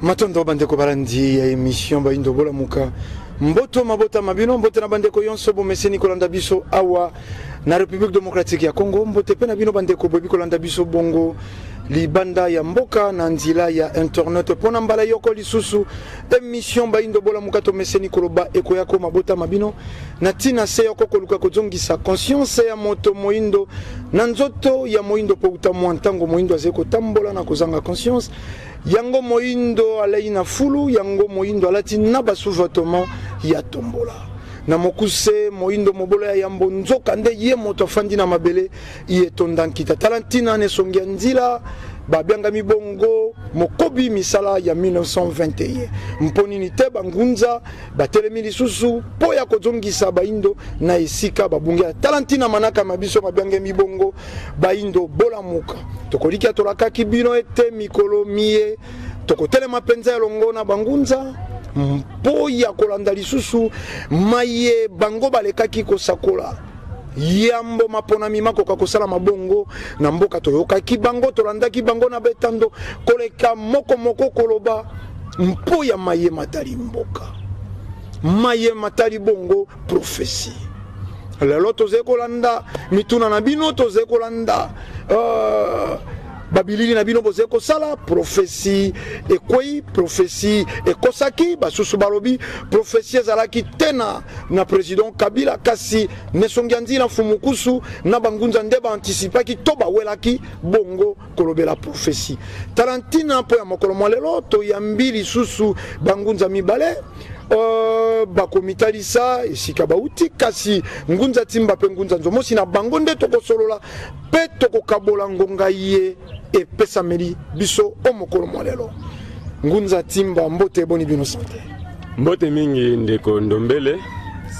Matondo bandeko balandi ya émission Baindo Bola Muka. Mboto mabota mabino mbote na bandeko yonso bomeseni kolanda biso awa na République démocratique ya Congo. Mbote pe na bino bandeko bobi kolanda biso bongo libanda ya mboka na nzila ya internet pona mbala yoko lisusu émission Baindo Bola Muka to meseni koloba eko yako mabota mabino na tina se yoko koluka kozongisa conscience ya moto moindo na nzoto ya moindo po utamu ntango moindo azeko tambola na kozanga conscience yango moindo alaina fulu yango moindo alati na basuvatoma ya tombola na mokuse moindo mobola ya yambo nzoka nde ye moto fandi na mabele ye tondankita talantina ne songia nzila babianga mibongo mokobi misala ya 1921 mponi ni te bangunza batelemi lisusu po ya kozongisa baindo na esika babungia talantina manaka mabiso babianga mibongo baindo bola muka tokolikia tolaka kibino ete mikolo mie tokotelema penza ya longona bangunza mpo ya kolanda lisusu maye bango balekaki kosakola yambo mapona mima koka kosala mabongo na mboka toyokaki bango tolandaki bango na betando koleka moko moko koloba mpo ya maye matali mboka maye matali bongo prophétie lelo toze kolanda mituna na bino toze kolanda babilili na bino boze kosala prophétie ekwei prophétie ekosaki basusu balobi prophétie ezalaki tena na président Kabila kasi nesongia nzila fumukusu na bangunza nde baanticipaki to bawelaki bongo kolobela prophétie talantina po ya mokolo mwa lelo toyambi lisusu bangunza mibale bakomitalisa esika bauti kasi ngunza timba pe ngunza nzomosi na bango nde tokosolola pe tokokabola ngonga ye epesameli biso omokolo mwa lelo ngunza timba mbote boni bino santé mbote mingi ndeko ndombele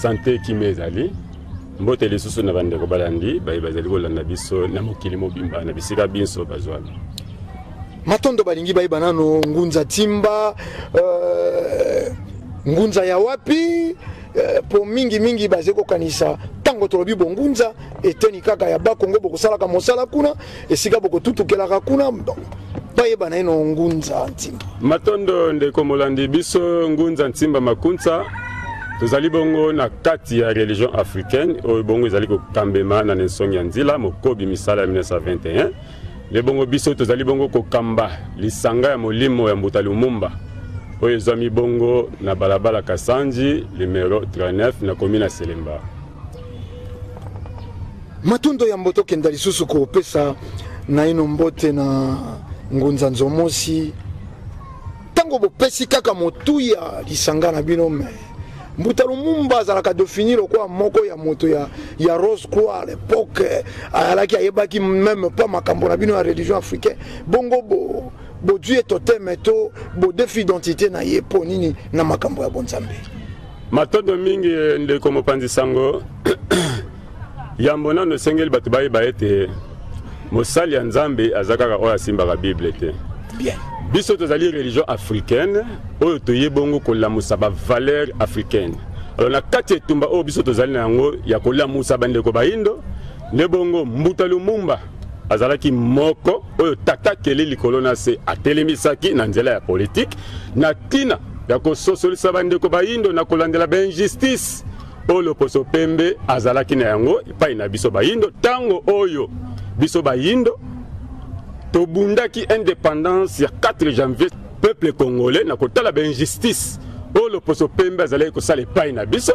santé kimezali mbote lisusu na bandeko balandi bazali kolanda biso na mokili mobimba na bisika biso bazwami matondo balingi bayiba nano ngunza timba ngunza ya wapi po mingi bazeko kanisa tango tolobi bongunza eteni kaka ya bakongo bokosala ka mosala kuna esika bokotutukela kuna bayeba na ino ngunza ntimba matondo ndeko molandi biso ngunza ntimba makunza tozali bongo na kati ya religion africaine oyo bongo ezali kokambema na nsongi ya nzila mokobi misala ya 1921 le bongo biso tozali bongo kokamba lisanga ya molimo ya mbuta lumumba oyo ezwami bongo na balabala Kasanji numero 39 na komina Selemba matundo ya mboto kenda lisusu kopesa na ino mbote na ngunza nzomosi tango bopesi kaka motuya lisanga na bino me mbuta lumumba azalaka définir kwa moko ya moto ya Rose Croix à l'époque alaki ayebaki même pas makambo na bino ya religion africaine bongo bo Dieu totem to bo défi identité na yepo nini na makambo ya bonzambe matondo mingi ndeko mopanzi sango yambona no sengeli batu bayiba ete mosali ya nzambe azakaka oyo asimbaka bible te bien biso tozali religion africaine oyo toyebongo kolamusa ba valeur africaine alors na kati etumba oyo biso tozali na yango ya kolamusa bandeko baindo nde bongo mbuta lumumba azalaki moko oyo tata kele likolo na se atelemisaki na nzela ya politique na tina ya kososolisa bandeko baindo na kolandela ba injustice oyo loposo pembe azalaki na yango epai na biso baindo tango oyo biso baindo tobundaki indépendance ya 4 janvier peuple congolais na kotala ba injustice oyo loposo pembe azalaki kosala epai na biso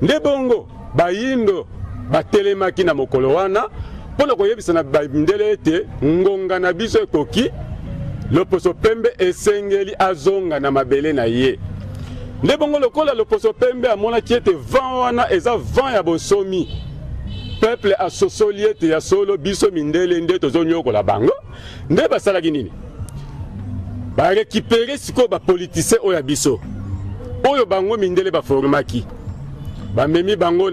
nde bongo baindo batelemaki na mokolo wana pona koyebisa na bandele ete ngonga na biso ekoki loposo pembe esengeli azonga na mabele na ye nde bongo lokola loposo pembe amonaki ete vent wana eza vent ya bonsomi peuple asosoli ete ya solo biso mindele nde tozonyokola bango nde basalaki nini barekipere sikoyo bapolitisien oyo ya biso oyo bango mindele baformaki bamemi bango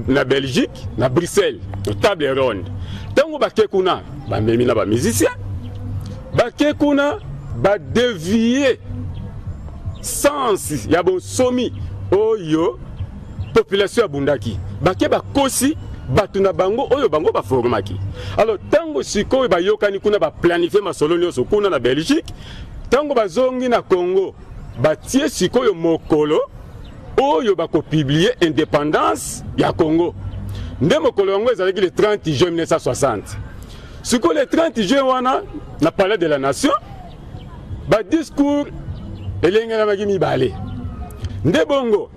na Belgique na Bruxelles na table ronde tango bake kuna bamemi na bamusicien bake kuna badevie sens ya bonsomi oyo population ya bundaki bake bakosi batu na bango oyo bango baformaki alors tango sikoyo bayokani kuna baplanifier masolo nyonso kuna na Belgique tango bazongi na Congo batie sikoyo mokolo oyo bako publier indépendance ya Congo nde mokolo yango ezalaki le 30 juin 1960 sikoyo le 30 juin wana na palais de la nation ba discours elengelamaki mibale nde bongo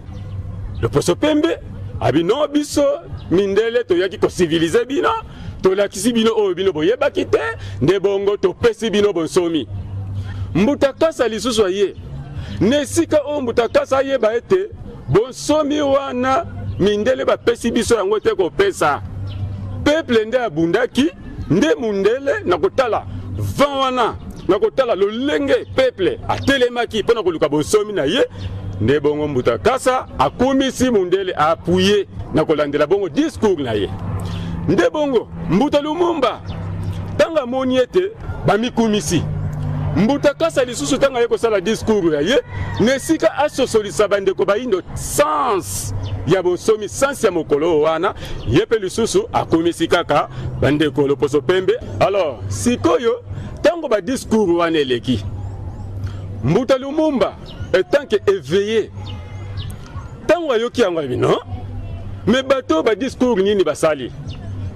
le Poso Pembe abino biso mindele toyaki ko civiliser bino tolakisi bino oyo bino boyebaki te nde bongo topesi bino bonsomi Mbutakasa lisusu aye nesika o Mbutakasa ayeba ete bonsomi wana mindele bapesi biso yango te kopesa peuple nde abundaki nde mundele na kotala van wana na kotala lolenge peuple atelemaki mpona koluka bonsomi na ye nde bongo Mbutakasa akumisi mundele appuye na kolandela bongo discours na ye nde bongo Mbuta Lumumba tanga moni ete bamikumisi Mbutakasa lisusu tanga ye kosala discours ya ye nesika asosolisa bandeko baindo sens ya bonsomi sens ya mokolo wana ye pe lisusu akumisi kaka bandeko Poso Pembe. Alors sikoyo tango ba discours wana eleki Mbuta Lumumba étant que éveillé tango ayoki yango bino mais bato ba discours nini basali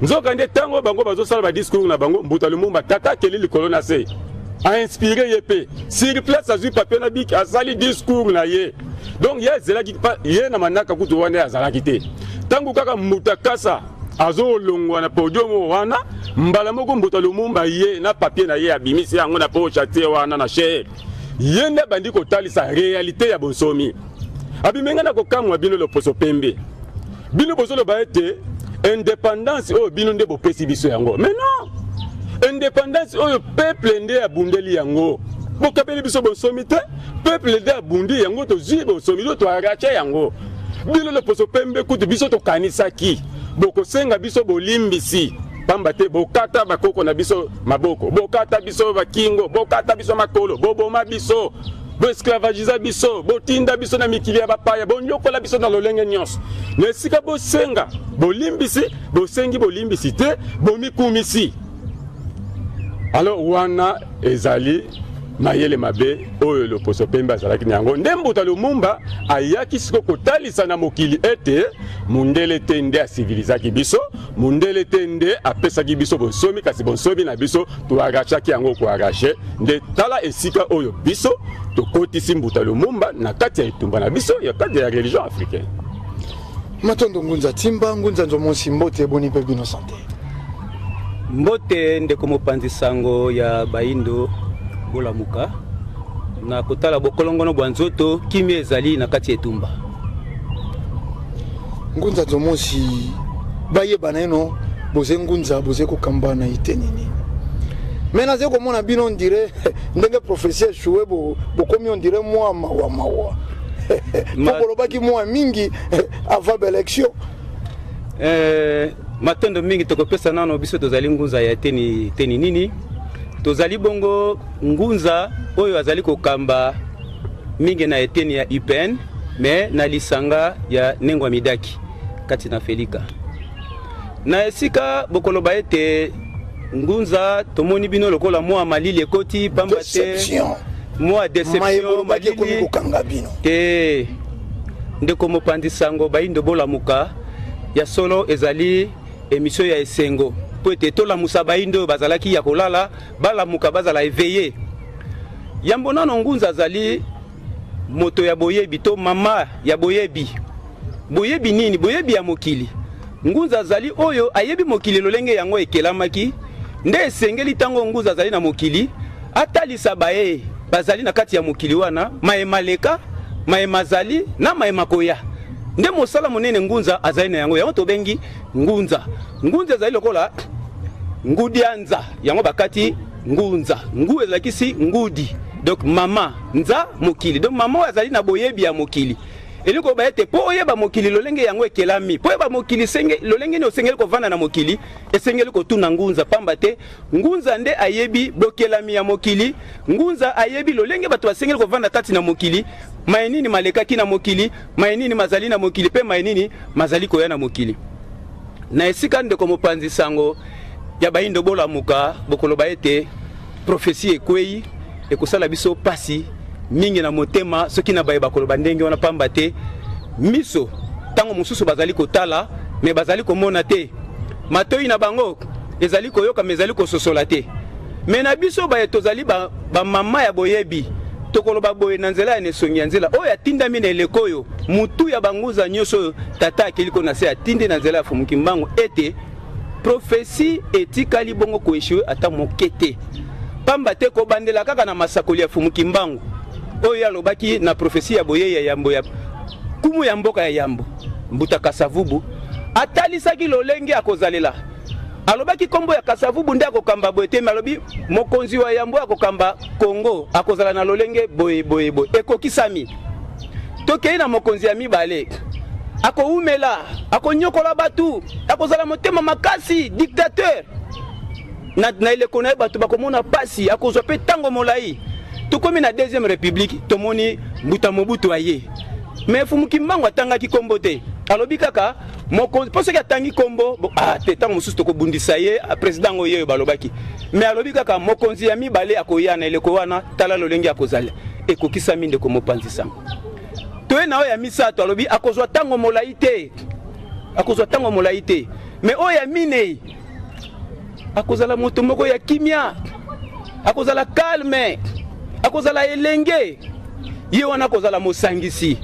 nzoka nde tango bango bazosala ba discours na bango Mbuta Lumumba tata keli likolo na se a inspiré yepé sur place azui papier na bik azali discours na ye donc ye zelaki pa ye na manaka kutu wana azalaki te tango kaka Mbutakasa azolongwa na podium wana mbala moko Mbuta Lumumba ye na papier na ye abimisi yango na poche te wana na chez ye nde bandi kotalisa réalité ya bonsomi abimenga na kokamwa bino le Poso Pembe bino bozolo ba ete indépendance oyo bino nde bopesi biso yango mais non indépendance oyo peuple nde abundeli yango bokapeli biso bonsomi te peuple nde abundi yango tozwi bonsomi to arache yango bino le Poso Pembe kutu biso tokanisaki bokosenga biso bolimbisi pamba te bokata bakoko na biso maboko bokata biso bakingo bokata biso makolo boboma biso boesclavagiza biso botinda biso na mikili ya bapaya bonyokola biso na lolenge nyonso nesika bosenga bolimbisi bosengi bolimbisi te bomikumisi. Alors wana ezali mayele mabe oyo le Poso Pembe azalaki yango nde Mbuta Lumumba ayaki siko kotalisa na mokili ete mundele te nde asivilizaki biso mundele te nde apesaki biso bonsomi kasi bonsomi na biso toarachaki yango koarashe nde tala esika oyo biso tokotisi Mbuta Lumumba na kati ya etumba na biso ya kati ya religion africaine. Matondo Ngunza Timba Ngunza Nzomonsi mbote boni pe bino santé mbote ndeko mopanzi sango ya baindo bolamuka na kotala bokolongono bwa nzoto kimi ezali na kati etumba Ngunza Nzomonsi bayeba na eno boze Ngunza boze kokamba na itenini mena ze komona bino ndire ndenge professeur choué bokomi on dirait moi mawa Pokolobaki moi mingi avant l'élection matondo mingi tokopesa nano biso tozali Ngunza ya teni nini tozali bongo Ngunza oyo azali kokamba mingi na eteni ya UPN mais na lisanga ya Nengwa Midaki kati na Felika na esika bokoloba ete Ngunza tomoni bino lokola mwa malili ekoti pamba te mwa deception malili te ndeko mopanzi sango baindo bolamuka ya solo ezali émission ya esengo po ete tola musa baindo bazalaki ya kolala balamuka bazala éveillé yambo nano Ngunza azali moto ya boyebi to mama ya boyebi nini boyebi ya mokili Ngunza azali oyo ayebi mokili lolenge yango ekelamaki nde esengeli tango Ngunza azali na mokili atalisa bae bazali na kati ya mokili wana maemaleka maemazali na maemakoya nde mosala monene Ngunza azali na yango yango tobengi Ngunza azali lokola ngudianza yango bakati Ngunza ngu ezalakisi ngudi donc mama nza mokili donc mama azali na boyebi ya mokili eliko ba ete po oyeba mokili lolenge yango ekelami po oyeba mokili senge lolenge ne osengeli kovanda na mokili esengeli kotuna Ngunza pamba te Ngunza nde ayebi bokelami ya mokili Ngunza ayebi lolenge bato basengeli kovanda kati na mokili mayenini malekaki na mokili mayenini mazali na mokili pe mayenini mazali koya na mokili na esika ndeko mopanzi sango ya baindo bolamuka bokoloba ete prophétie ekwei ekosala biso pasi mingi na motema soki na bayeba koloba ndenge wana pamba te miso tango mosusu bazali kotala me bazali komona te matoi na bango ezali koyoka me ezali kososola te me na biso baye tozali ba mama ya boyebi tokoloba boye na nzela ya nesongi ya nzela oyo atindami na eleko oyo mutu ya banguza nyonso oyo tata akiliko na se atindi na nzela ya fumuki mbango ete prophétie etikali bongo koeshiwe ata moke te pamba te kobandela kaka na masakoli ya fumuki mbango oyo alobaki na prophétie ya boye ya yambo ya kumu ya mboka ya yambo mbuta kasavubu atalisaki lolenge akozalela alobaki kombo ya kasavubu nde akokamba boye te me alobi mokonzi wa yambo akokamba Kongo akozala na lolenge boye boye boye ekokisami tokei na mokonzi ya mibale akoumela akonyokola batu akozala motema makasi dictateur na eleko na ye bato bakomona pasi akozwa pe tango molai tokomi na deuxième république tomoni mbuta mobutu aye mais fumuki mbango atangaki kombo te alobi kaka mokonzi po soki atangi kombo te ntango mosusu tokobundisa ye président ngo yeyo balobaki mais alobi kaka mokonzi ya mibale akoya na eleko wana tala lolenge akozala ekokisami ndeko mopanzi sango toye na oyo ya misato alobi akozwa tango molai te akozwa tango molai te mais oyo ya minei akozala moto moko ya kimia akozala calme akozala elenge ye wana akozala mosangisi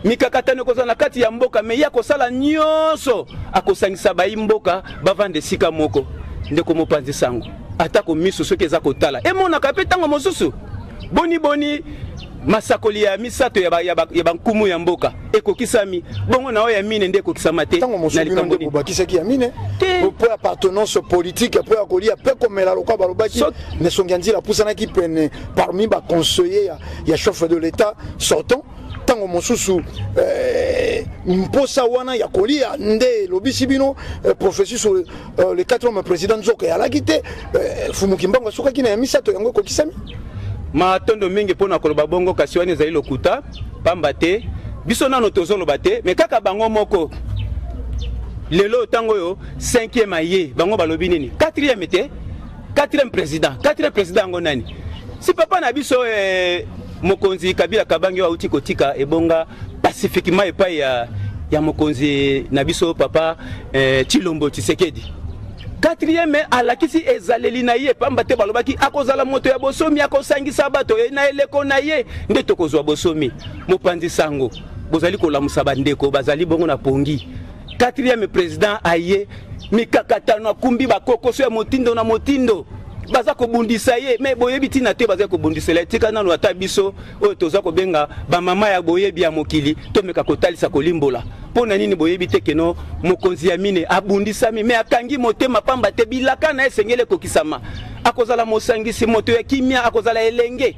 mikakatano ekozala na kati ya mboka me ye akosala nyonso akosangisa bayi mboka bavanda esika moko ndeko mopanzi sango atako miso soki eza kotala emonaka mpe ntango mosusu boni masakoli ya misato ya bankumu ya mboka ekokisami bongo na oyo ya mine nde ekokisama te na likambo ni bakisaki ya mine po appartenance politique po akolia pe komela lokwa balobaki ne songanzila pusanaki pene parmi ba conseiller ya chef de l'état sortant tango mosusu mposa wana ya kolia nde lobisi bino prophétie sur le 4e président Nzoka ya lakite fumuki mbango sokaki na ya misato yango ekokisami matondo mingi pona koloba bongo kasi wana ezali lokuta pamba te biso nano tozoloba te me kaka bango moko lelo tango yo 5e aye bango balobi nini 4e te 4e président yango nani si papa na biso mokonzi Kabila Kabange wa uti kotika ebonga pacifiquement epai ya mokonzi na biso papa Chilombo Tshisekedi 4e alakisi ezaleli na ye pamba te balobaki akozala moto ya bosomi akosangisa bato na eleko na ye nde tokozwa bosomi mopanzi sango bozali kolamusa bandeko bazali bongo na pongi 4e président aye mikakatano akumbi bakokoso ya motindo na motindo baza kobundisa ye me boyebi tina te baza kobundisela etika nano ata biso oyo toza kobenga bamama ya boyebi ya mokili tomeka kotalisa kolimbola pona nini boyebi te keno mokonzi ya mine abundisami me akangi motema pamba te bilaka na esengele kokisama akozala mosangisi moto ya kimia akozala elenge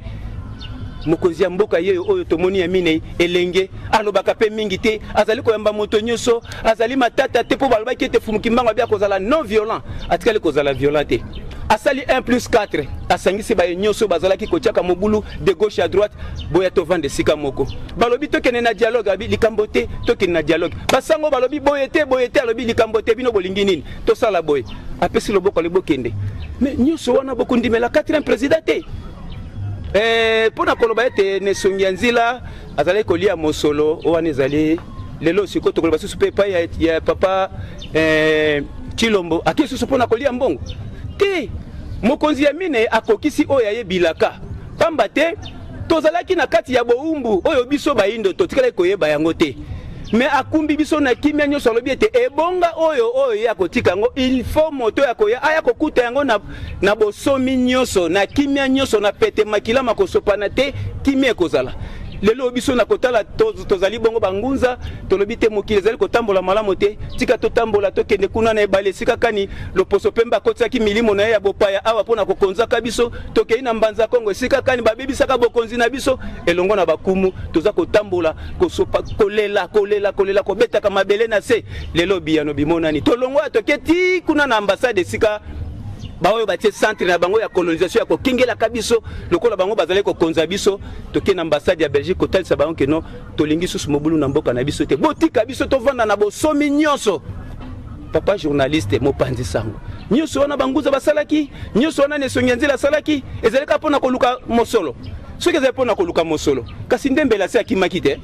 mokonzi ya mboka yeyo oyo tomoni ya mine elenge alobaka pe mingi te azali koyamba moto nyonso azali matata te po balobaki ete fumuki mbango abi akozala non violent atikali kozala violent te asali 1+4 asangisi baye nyonso bazalaki kotiaka mobulu de gauche à droite boya tovanda sika moko balobi tokene na dialogue abi likambo te tokene na dialogue basango balobi boye te alobi likambo te bino bolingi nini tosala boye apesi loboko lebokende mais nyonso wana bokundimela 4e président te pona koloba ete nesongi ya nzila azali kolia mosolo wana ezali lelo siko tokoloba susu pe epai ya papa Chilombo aki susu pona kolia mbongo te mokonzi ya mine akokisi oyo ayebilaka pamba te tozalaki na kati ya boumbu oyo biso bayindo totikala koyeba yango te me akumbi biso na kimia nyonso alobi ete ebonga oyo ya kotika yango il faut moto ya koya aya kokuta yango na bosomi nyonso na kimia nyonso na pete makila makosopana te kimia ekozala lelo biso na kotala tozali bongo bangunza tolobi te mokili ezali kotambola malamu te tika totambola tokende kuna na ebale sika kani loposo pemba kotiaki milimo na ye ya bopaya awa mpona kokonzaka biso tokei na mbanza Kongo sika kani babebisaka bokonzi na biso elongo na bakumu toza kotambola kosopa kolela kobetaka mabele na se lelo biyano bimonani tolongo atoketi kuna na ambassade sika baoyo batie centre na bango ya colonisation ya kokingela kabiso lokola bango bazali kokonza biso toke na ambassade ya Belgique kotalisa bango keno tolingi susu mobulu na mboka na biso te botika biso tovanda na bosomi nyonso papa journaliste mopanzi sango nyonso wana banguza basalaki nyonso wana Nesongi ya Nzela asalaki ezalaka mpona koluka mosolo soki ezali mpona koluka mosolo kasi Ndembele asi akimaki te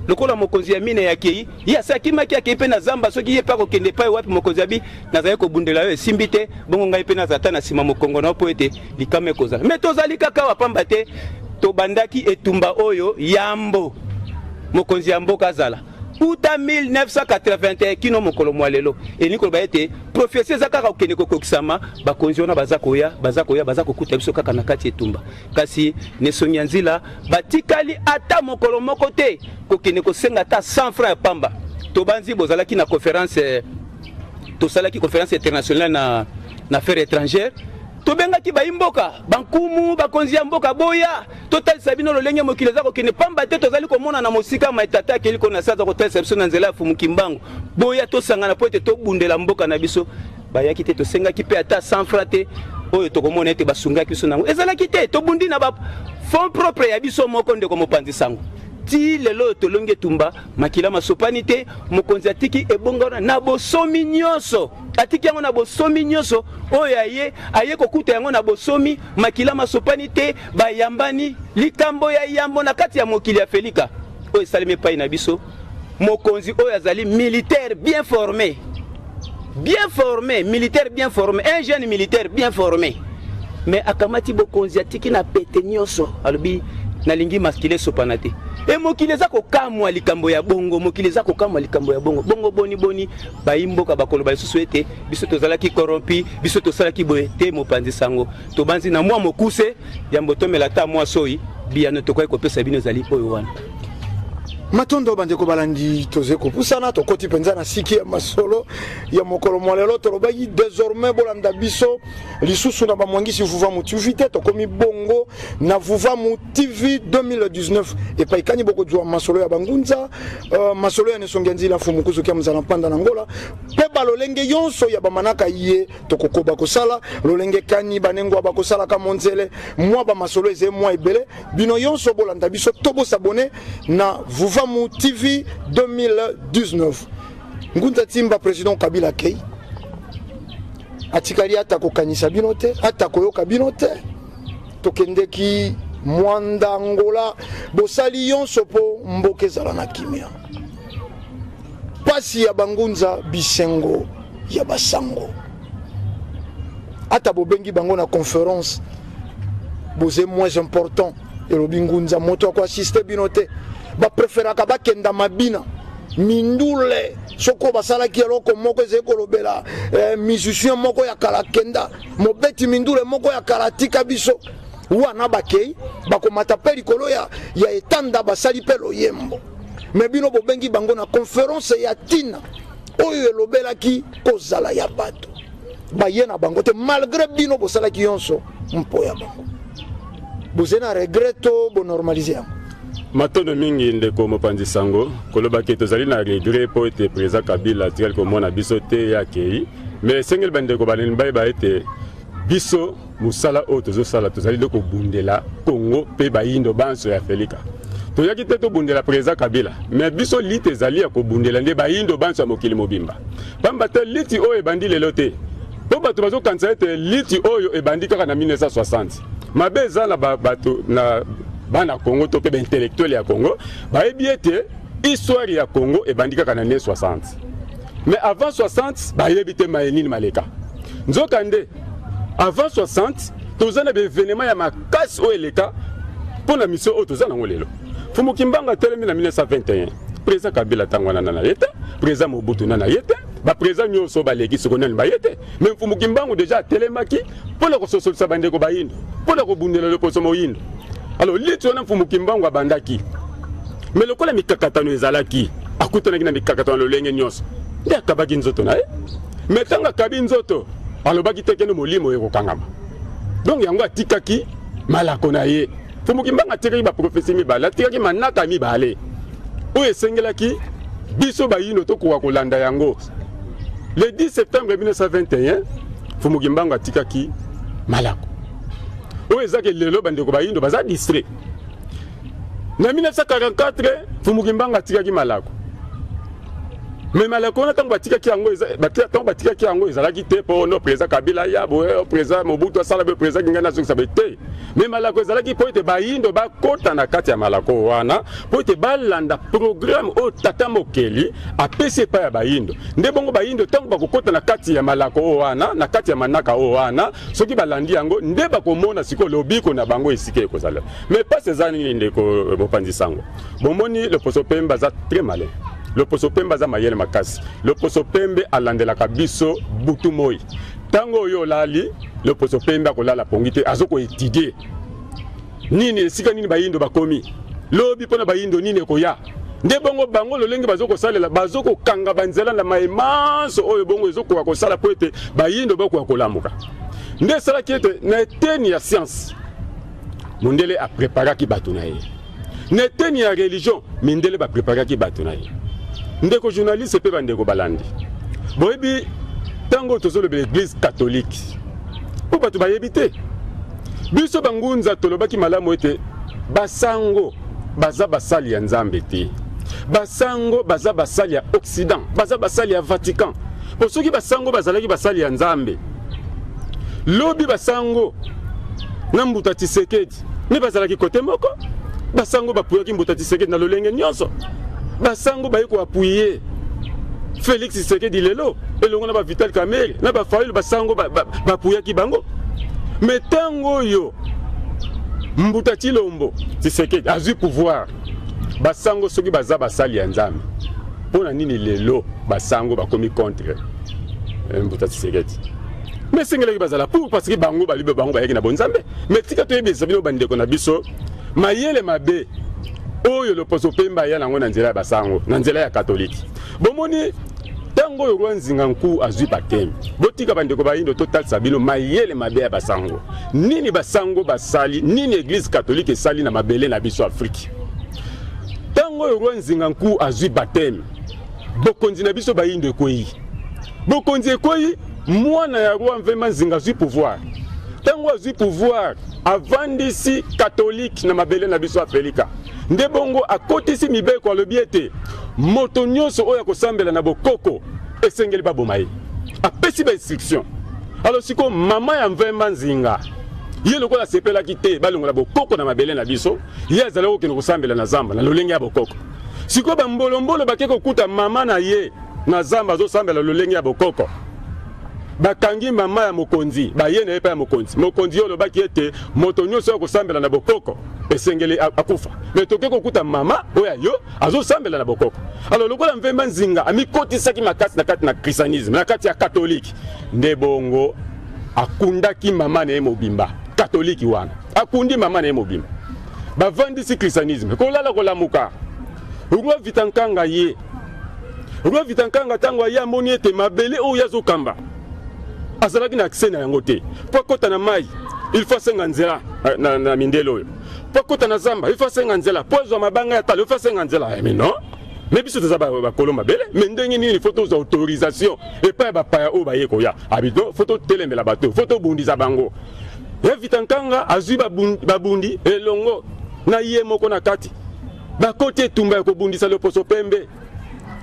lokola mokonzi ya mine yakei ye asi akimaki akei mpe na zamba soki ye mpe akokende epai wapi mokonzi abi nazali kobundela yo esimbi te bongo ngai mpe nazata na nsima mokongo na mpo ete likama ekozala me tozali kaka wapamba te tobandaki etumba oyo yambo mokonzi ya mboka azala uta 1981 kino mokolo mwa lelo elingi koloba ete prophesie eza kaka kokende kokokisama bakonzi wana baza koya baza kokuta biso kaka na kati etumba kasi Nesongi ya Nzela batikali ata mokolo moko te kokende kosenga ata 100 francs ya pamba tobanzi bozalaki na conférence tosalaki conférence internationale na affaires étrangères tobengaki bayimboka bankumu bakonzi ya mboka boya totalisa bino lolenge mokili eza kokende pamba te tozali komona na mosika maitata akeli kona saza kotalisa biso na nzela ya Fumukimbangu boya tosangana po ete tobundela mboka na biso bayaki te tosengaki mpe ata 100 francs te oyo tokomona ete basungaki biso nango ezalaki te tobundi na ba fond propre ya biso moko ndeko mopanzi sango ti lelo tolonge tumba makila masopani te mokonzi atiki ebonga na bosomi nyonso atiki yango na bosomi nyonso oyo aye kokuta yango na bosomi makila masopani te bayambani likambo ya yambo na kati ya mokili ya Felika oyo esalemi epai na biso mokonzi oyo azali militaire bien formé militaire bien formé un jeune militaire bien formé mais akamati bokonzi atiki na pete nyonso alobi nalingi maskile sopana te e mokili eza kokamwa likambo ya bongo bongo boni bayimboka bakoloba lisusu ete biso tozalaki corrompi biso tosalaki boye te mopanzi sango tobanzi na mwa mokuse ya mbotomela ta mwa soi biyano tokoki kopesa bino ezali oyo wana matondo bandeko balandi toze kopusana tokoti penza na siki ya masolo ya mokolo mwalelo tolobaki désormais bolanda biso lisusu na bamwangisi Vuvamu TV te tokomi bongo na Vuvamu TV 2019 epai kani boko jwa masolo ya bangunza masolo ya Nesongi ya Nzela Fumukuzu kia mzala mpanda na Ngola pe balolenge yonso ya bamanaka ye tokokoba kosala lolenge kani banengwa bakosala ka monzele mwa ba masolo eze mwa ebele bino yonso bolanda biso tobo s'abonner na Vuvamu TV 2019 Ngunza Timba président Kabila Kei atikali ata kokanisa bino te ata koyoka bino te tokendeki mwanda Ngola bosali yonso po mboka ezala na kimia pasi ya bangunza bisengo ya basango ata bobengi bango na conférence boze moins important elobi ngunza moto ko assister bino te ba préféraka bakenda mabina mindule soko basalaki eloko moko ezekolobela musicien moko ya kala kenda mobeti mindule moko ya kala tika biso wana bakei bakomata pe likolo ya etanda basali pe loyembo me bino bobengi bango na conférence ya tina oyo elobelaki kozala ya bato baye na bango te malgré bino bosalaki yonso mpo ya bango bozena regreto bonormalize yango matondo mingi ndeko mopanzi sango koloba ke tozali na regret po ete président Kabila tikali komona biso te yakei mais sengel bandeko baneni bayeba ete biso musala oyo tozosala tozali de kobundela Congo pe bayindo banso ya Felika toyaki te tobundela président Kabila mais biso liti ezali ya kobundela nde bayindo banso ya mokili mobimba pamba te liti oyo ebandi lelo te po bato bazokanisa ete liti oyo ebandi kaka na 1960 mabe eza na bato na bana Congo to pe intellectuel ya Congo bayebi ete histoire ya Congo ebandi kaka na 60 mais avant 60 bayebi te mayenini maleka nzokande avant 60 tozana be événement ya makasi o eleka pour la mission o tozana ngolelo Fumukimbangu telemi na 1921 président Kabila tangwana na yete président Mobutu na yete ba président nyonso baleki sokonani ba yete même Fumukimbangu déjà telemaki pour la kososolisa bandeko bayindo pour la kobundela le poso moyindo alors liti wana Fumukimbangu abandaki mais lokola mikakatano ezalaki akutanaki na mikakatano lolenge nyonso nde akabaki nzoto na ye mais tanga kabi nzoto alobaki tekeno molimo ekokangama donc yango atikaki malako na ye Fumukimbangu atikaki ba prophétie mibale atikaki manaka mibale oyo esengelaki biso bayino tokoka kolanda yango le 10 septembre 1921 Fumukimbangu atikaki malako oyo ezaki lelo bandeko bayindo baza distrait na 1944 Fumukimbangu atikaki malako mais malako na tango batika ki yango ezalaki te po no président Kabila ya bo président Mobutu asala be président ngana zo sabete mais malako ezalaki po ete bayindo bakota na kati ya malako wana po ete balanda programme o tata mokeli apesi pa ya bayindo nde bongo bayindo tango bakokota na kati ya malako wana na kati ya manaka wana soki balandi yango nde bakomona siko lobiko na bango esike ekozala mais pas ces années ndeko bopanzi sango bomoni le poso pemba za très malin le poso pemba za mayele makasi le poso pembe alandelaka biso butu moi tango yo lali le poso pembe ko lala pongite azoko étudier nini esika nini bayindo bakomi lobi pona bayindo nini koya nde bongo bango lolenge bazoko salela bazoko kanga banzela na maimanso oyo bongo ezoko ko sala po ete bayindo bako kolamuka nde sala kiete na teni ya science Mundele a préparé ki bato na ye na teni ya religion Mindele ba préparé ki bato na ye ndeko journaliste pe bandeko balandi boyebi tango tozolo be l'église catholique po bato bayebite biso bangunza tolobaki malamu ete basango baza basali ya nzambe te basango baza basali ya occident baza basali ya vatican po soki basango bazalaki basali ya nzambe lobi basango na Mbuta Tshisekedi ne bazalaki kote moko basango bapuyaki Mbuta Tshisekedi na lolenge nyonso basango bayiko appuyer Félix Tshisekedi lelo elongo na ba Vital Kamerhe na ba Fayulu basango bapuyaki bango metango yo Mbuta Tshilombo Tshisekedi azui pouvoir basango soki baza basali ya nzambe pona nini lelo basango bakomi contre Mbuta Tshisekedi mais singela ki bazala pour parce que bango balibe bango bayaki na bonzambe mais tika to yebisa bino bandeko na biso mayele mabe oyo le poso pemba ya nango na nzela ya basango na nzela ya katoliki bomoni tango yo rwanzinga nku azui batemi botika bandeko bayindo total sabino mayele mabe ya basango nini basango basali nini église catholique esali na mabele na biso Afrique tango yo rwanzinga nku azui batemi bokonzi na biso bayindo ekoyi bokonzi ekoyi mwana ya roi mvema nzinga azui pouvoir tango azui pouvoir avandisi catholique na mabele na biso Afrika nde bongo akotisi mibeko alobi ete moto nyonso oyo akosambela na bokoko esengeli baboma ye apesi ba instruction alors siko mama ya mvema nzinga ye lokola sepelaki te balongola bokoko na mabele na biso ye azalaki kokende kosambela na zamba na lolenge ya bokoko siko bambolombolo bakeki kokuta mama na ye na zamba azosambela lolenge ya bokoko bakangi mama ya mokonzi bayene epa ya mokonzi yo lobaki ete moto nyonso akosambela na bokoko esengeli akufa mais toke kokuta mama oya yo azosambela na bokoko alors lokola mvemba nzinga amikotisaki makasi na kati na christianisme na kati ya catholique nde bongo akundaki mama na ye mobimba catholique wana akundi mama na ye mobimba bavandisi christianisme kolala kolamuka roi Vitankanga ye roi Vitankanga tango ya moni ete mabele oyo azokamba azalaki na accès na yango te po kota na mai il faut senga nzela na mindelo oyo po kota na zamba il faut senga nzela po zo mabanga ya talo il faut senga nzela mais non mais biso toza ba koloma bele mais ndenge nini photo za autorisation et pas ba paya o ba yeko ya habito photo telemela bato photo bundisa bango ya Vitankanga azui babundi elongo na ye moko na kati ba kote tumba ya kobundisa le poso pembe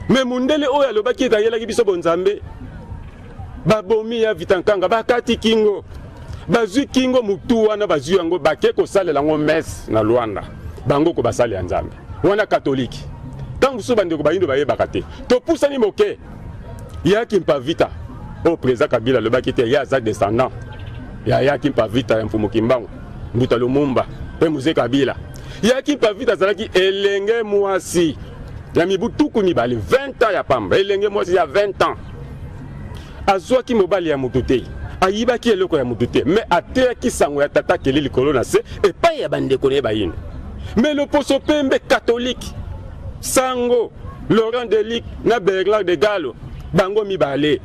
mais mundele oyo alobaki etayelaki biso bonzambe babomi ya Vitankanga bakati kingo bazui kingo mutu wana bazui yango bake kosalela ngo messe na Luanda bango ko basali ya nzambe wana katoliki tangu so bandeko bayindo bayebaka te to pusani moke yaki mpavita o président Kabila lobaki te ya za descendant ya yaki mpavita ya mfumu Kimbangu Mbuta Lumumba pe Mzee Kabila yaki mpavita zalaki elenge mwasi ya mibutuku mibale 20 ans ya pamba elenge mwasi ya 20 ans azwaki mobali ya mututé ayibaki eloko ya mututé mais ateyaki sango ya tata keli likolo na se epai ya bandeko ne bayindo mais le poso pembe catholique sango Laurent Delic na Bernard de Gallo bango mibale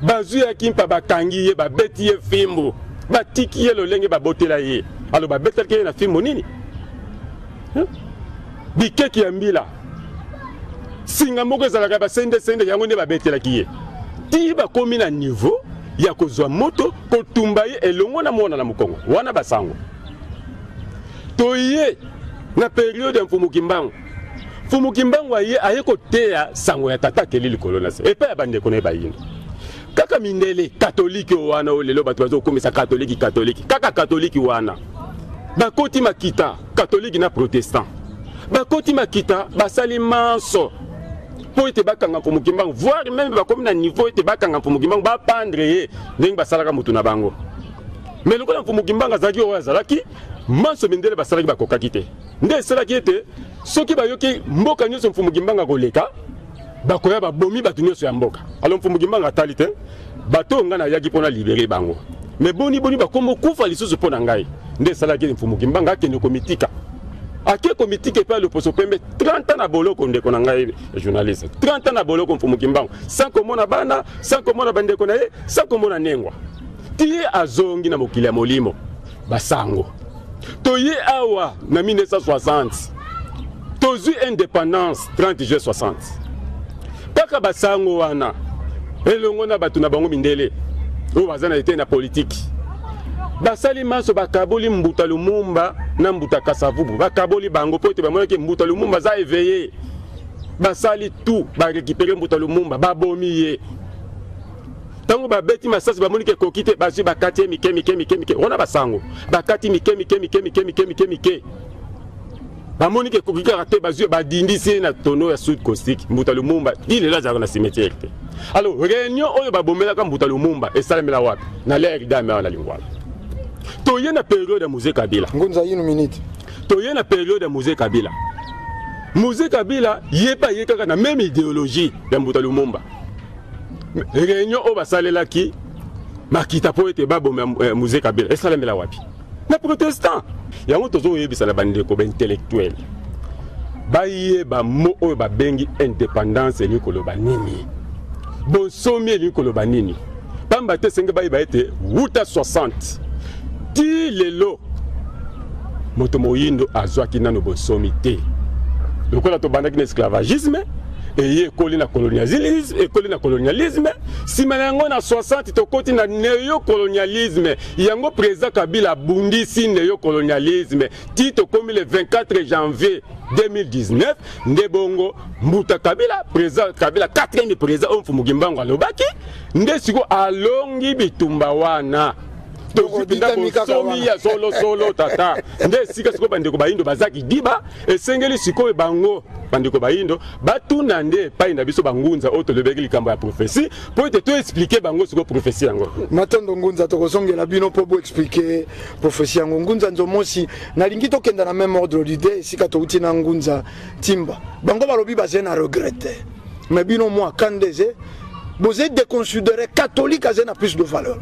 bazuyaki mpa bakangi ye babeti ye fimbo batiki ye lolenge babotela ye alo babetelaki ye na fimbo nini bikeki ya mbila singa moko ezalaka basende yango nde babetelaki ye ti bakomi na niveau ya kozwa moto kotumba ye elongo na mona na mokongo wana basango toye na periode ya mfumu Kimbangu Fumu Kimbangu aye kotea sango ya tata keli likolo na se. Et pas bande ko ne bayindo. Kaka mindele catholique wana olelo batu bazo komisa catholique. Kaka catholique wana. Bakoti makita catholique na protestant. Bakoti makita basali manso. Pour te bakanga Fumu Kimbangu, voire même bakomi na niveau te bakanga Fumu Kimbangu ba pendre ndenge basalaka mutu na bango. Mais le coup Fumu Kimbangu azaki o azalaki manso mindele basalaki bakokaki te. Nde salaki ete soki bayoki mboka nyonso Fumu Kimbangu koleka bakoya babomi batu nyonso ya mboka. Alors Fumu Kimbangu atali te bato ngana yaki pona libérer bango. Mais boni bakomo kufa lisusu pona ngai. Nde salaki Fumu Kimbangu akende komitika. Ake komitika pa le poso pembe 30 ans na boloko ndeko na ngai journaliste. 30 ans na boloko Fumu Kimbangu. Sans komona bana, sans komona bandeko na ye, sans komona nengwa. Tie azongi na mokili ya molimo basango. Toye awa na 1960. Tozu indépendance 30 juillet 60. Kaka basango wana elongo na batu na bango mindele o bazana ete na politique. Basali maso bakaboli Mbuta Lumumba na Mbuta Kasavubu. Bakaboli bango po ete bamona ke Mbuta Lumumba za éveillé. Basali tout ba récupérer Mbuta Lumumba babomi ye. Tango ba beti masasi ba monike kokite bazi bakati mike ona basango bakati mike ba monike kokika rate bazi ba dindisi na tono ya Sud Caustique Mbuta Lumumba il est là dans la cimetière. Alors réunion oyo ba bomela ka Mbuta Lumumba et salamela wapi na l'air d'ame na lingwala toye na période ya Musée Kabila ngunza yinu minute toye na période ya Musée Kabila yepa yeka na même idéologie ya Mbuta Lumumba. Réunion au basalelaki makita po ete babo Musée Kabila esalamela wapi na protestant yango tozo yebisa na bandeko ba intellectuel baye ba mo o ba bengi indépendance ni koloba nini bonsomi ni koloba nini pamba te senge baye ba ete wuta 60 ti lelo moto moyindo azwaki nano bonsomi te lokola to bandaki na esclavagisme et colonialisme si maintenant na 60 tokoti na néocolonialisme yango président Kabila bundisi néocolonialisme tito comme le 24 janvier 2019 ndebongo Mbuta Kabila président Kabila 4e président on Fumu Kimbangu alobaki ndesiko alongi bitumba wana somi ya solo tata nde sika siko bandeko bayindo bazaki diba esengeli siko bango bandeko bayindo batuna nde pai na biso bangunza oto lebeki likambo ya prophétie po ete to expliquer bango siko prophétie yango matondo ngunza tokosongela bino po bo expliquer prophétie yango ngunza nzomosi nalingi tokenda na même ordre d'idée sika touti na ngunza timba bango balobi bazena regretter mais bino moi kandeze vous êtes déconsidéré catholique azena plus de valeur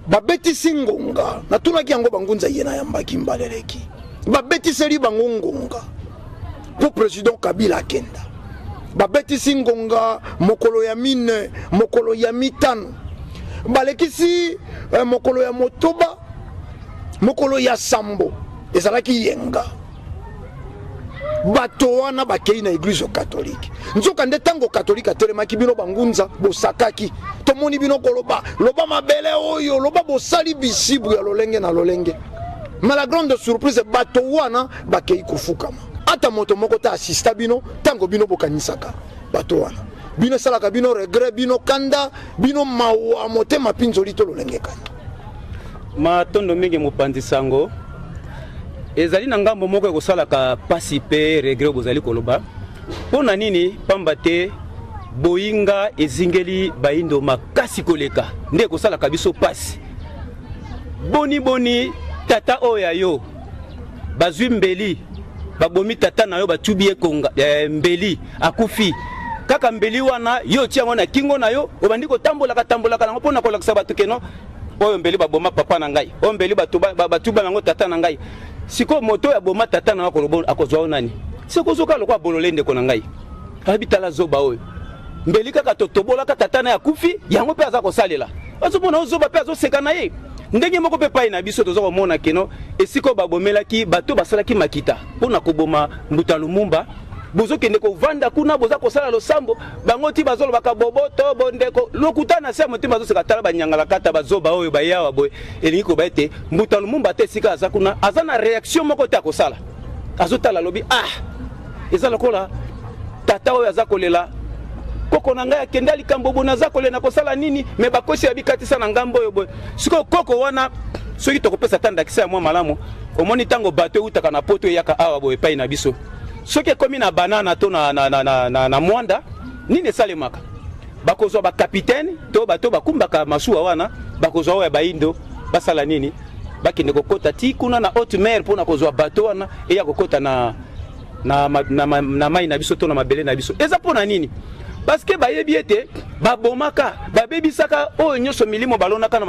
babeti singonga natunaki yango bangunza yena yambaki mbaleleki babeti seli bangongonga pour président Kabila kenda babeti singonga mokolo ya mine mokolo ya mitano balekisi mokolo ya motoba mokolo ya sambo ezalaki yenga bato wana bakei na église catholique nzoka nde tango catholique atelemaki bino bangunza bosakaki tomoni bino koloba loba mabele oyo loba bosali bisibu ya lolenge na lolenge mais la grande surprise bato wana bakei kofukama ata moto moko ta assista bino tango bino bokanisaka bato wana bino salaka bino regret bino kanda bino mawa motema pinzoli to lolenge kani matondo mingi mopanzi sango ezali na ngambo moko ekosalaka pasi pe regret bozali koloba pona nini pamba te boyinga ezingeli bayindo makasi koleka nde ekosalaka biso pasi boni tata oya yo bazwi mbeli babomi tata na yo batubi ekonga mbeli akufi kaka mbeli wana yo tiango na kingo na yo obandi kotambolaka nango pona kolakisa bato keno oyo mbeli baboma papa na ngai oyo mbeli batuba nango tata na ngai siko moto ya boma tata na ko akozwa nani siko zoka lokwa bololende ko na ngai abitala zoba oyo mbeli kaka totobola ka tata na yakufi yango pe aza ko salela azomona ozoba pe azoseka na ye ndenge moko pe pai na biso tozo komona keno esiko babomelaki bato basalaki makita pona koboma Mbuta Lumumba bozo kende ko vanda kuna boza ko sala losambo bango ti bazolo bakaboboto bondeko lokutana se motima zo sekatala banyangala kata bazoba oyo bayawa boy elingi ko baete Mbuta Lumumba te sika aza kuna aza na réaction moko ta ko sala azotala lobi eza lokola tata oyo aza kolela koko na ngai akende likambo bona aza kolela kosala nini me bakosi abikatisa na ngambo oyo boye siko koko wana soki tokopesa tanda kisa ya mwa malamu omoni tango bato utaka na poto yaka awa boye pai na biso soki ekomi na banana to na mwanda nini esalemaka bakozwa ba capitaine to bato bakumbaka masuwa wana bakozwa oyo baindo basala nini bakende kokota ti kuna na haute mer pona kozwa bato wana eya kokota na mai na biso to na mabele na biso eza pona nini parce que bayebi ete babomaka babebisaka oyo nyonso milimo balonaka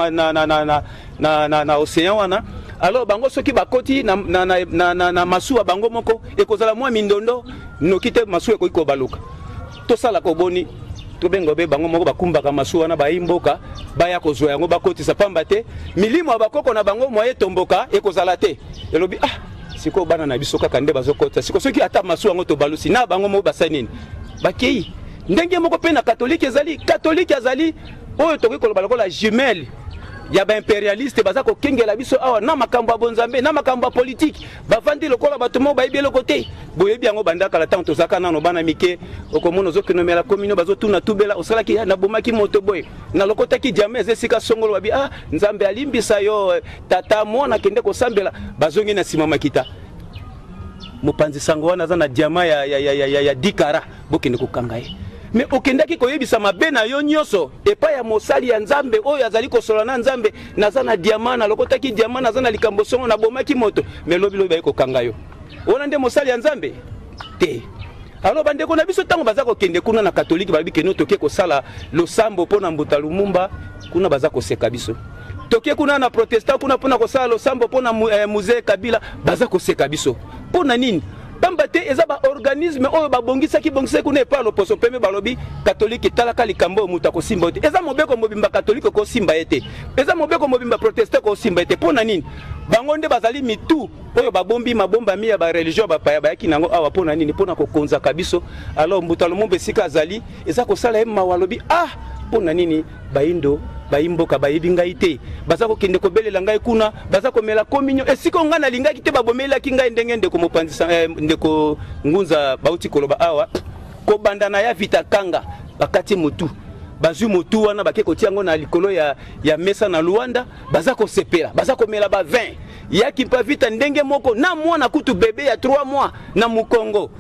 na océan wana alors bango soki bakoti na masuwa bango moko ekozala mwa mindondo noki te masuwa ekoki kobaluka tosala koboni tobengo be bango moko bakumbaka masuwa na bayimboka baya kozwa yango bakotisa pamba te milimo ya bakoko na bango moye tomboka ekozala te elobi siko bana na biso kaka nde bazokota siko soki ata masuwa ngo tobalusi na bango moko basali nini bakei ndenge moko pe na catholique azali oyo tokoki koloba lokola jumelle ya ba impérialiste baza ko kengela biso awa na makambo ya bonzambe na makambo ya politique bavandi lokola bato mo bayebi eloko te boyebi yango bandaka la tanto zaka nano bana mike okomona ozokinomela komino bazotuna tubela osalaki na bomaki moto boye na lokotaki jamais esika songolo babi nzambe alimbisa yo tata mona kende kosambela bazongi na sima makita mopanzi sango wana za na diama ya dikara bokende kokanga ye mais okendaki koyebisa mabe na yo nyonso epa ya mosali ya nzambe oyo azali kosola na nzambe naza na diama na lokotaki diama naza na likambo songo na bomaki moto mais lobi baye kokanga yo ona nde mosali ya nzambe te alors bandeko na biso tango baza kokende kuna na katolike balobi keno toke kosala losambo mpona mbuta lumumba kuna baza koseka biso toke kuna na protestant kuna mpona kosala losambo mpona musée Kabila baza koseka biso mpona nini pamba te eza ba organisme oyo babongisaki kuna epa loposo peme balobi katolike talaka likambo muta kosimba te eza mobeko mobimba katolike ko simba ete eza mobeko mobimba protestant ko simba ete pona nini bango nde bazali mitu oyo babombi mabomba mi ya ba religion bapaya bayaki nango awa pona nini pona kokonza kabiso alors mbuta lumumba sika azali eza kosala ema walobi pona nini baindo baimboka bayebi ngai te baza kokende kobelela ngai kuna baza komela kominyo esiko nga na lingaki te babomelaki ngai ndenge ndeko mopanzisa ndeko ngunza bauti koloba awa kobanda na ya vita kanga bakati mutu bazwi mutu wana bake kotia ngo na likolo ya mesa na Luanda baza kosepela baza komela ba 20 yaki mpa vita ndenge moko na mwana kutu bebe ya 3 mois na Mukongo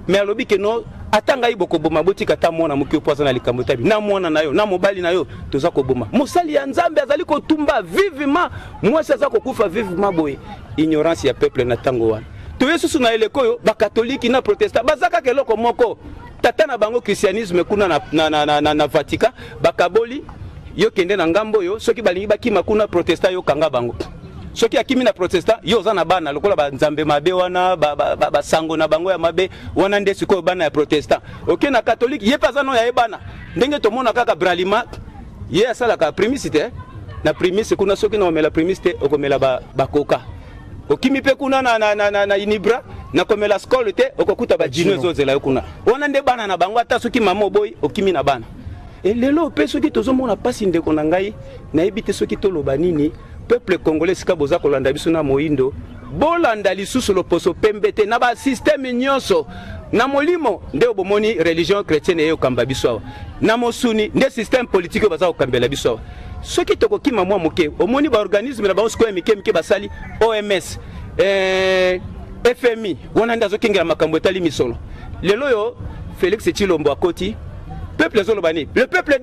mais alobi ke no atanga iboko boma botika ta mwana muki poza na likambo tabi na mwana na yo na mobali na yo toza ko boma mosali ya nzambe azali ko tumba vivement mwasi aza ko kufa vivement boye ignorance ya peuple na tango wana to yesu na elekoyo ba katoliki na protestant bazaka keloko moko tata na bango christianisme kuna na Vatican bakaboli yo kende na ngambo yo soki balingi bakima kuna protestant yo kanga bango soki akimi na protestant yo za na bana lokola ba nzambe mabe wana ba sango na bango ya mabe wana nde siko bana ya protestant oke na catholique ye pas no ya ebana ndenge to mona kaka bralima ye asala ka primisite na primise kuna soki na omela primisite okomela ba koka okimi pe kuna na inibra na komela skole te okokuta ba jino ezozela yo kuna wana nde bana na bango ata soki mama boy okimi na bana lelo pe soki tozomona pasi ndeko na ngai na ebite soki toloba nini peuple congolais sika boza kolanda biso na moindo bolanda lisusu loposo pembete na ba système nyonso na molimo nde obomoni religion chrétienne eyo kamba biso awa na mosuni nde système politique baza kokambela biso awa soki tokokima mwa moke omoni ba organisme na ba sikoyo mike basali OMS FMI wana ndazo kengela makambo etali misolo lelo yo Félix Tshilombo akoti peuple zolobani le peuple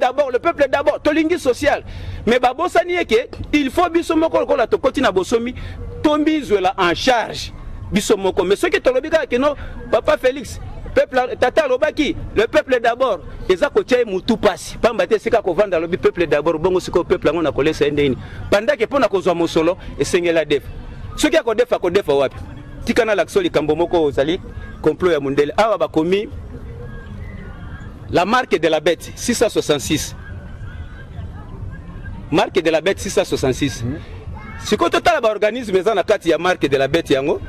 d'abord tolingi social mais babosani eke il faut biso moko kola tokoti na bosomi tombizwela en charge biso moko mais ce que tolobika ke no papa Félix peuple tata lobaki le peuple d'abord eza kotia mutu pasi pamba te sika ko vanda lobi peuple d'abord bongo siko peuple ngona kolesa ndeni pendant que pona kozwa mosolo esengela def ce qui ko defa wapi tikana l'action likambo moko ozali complot ya mundele awa bakomi la marque de la bête 666 marque de la bête 666 si ko total ba organisme eza na kati ya marque de la bête yango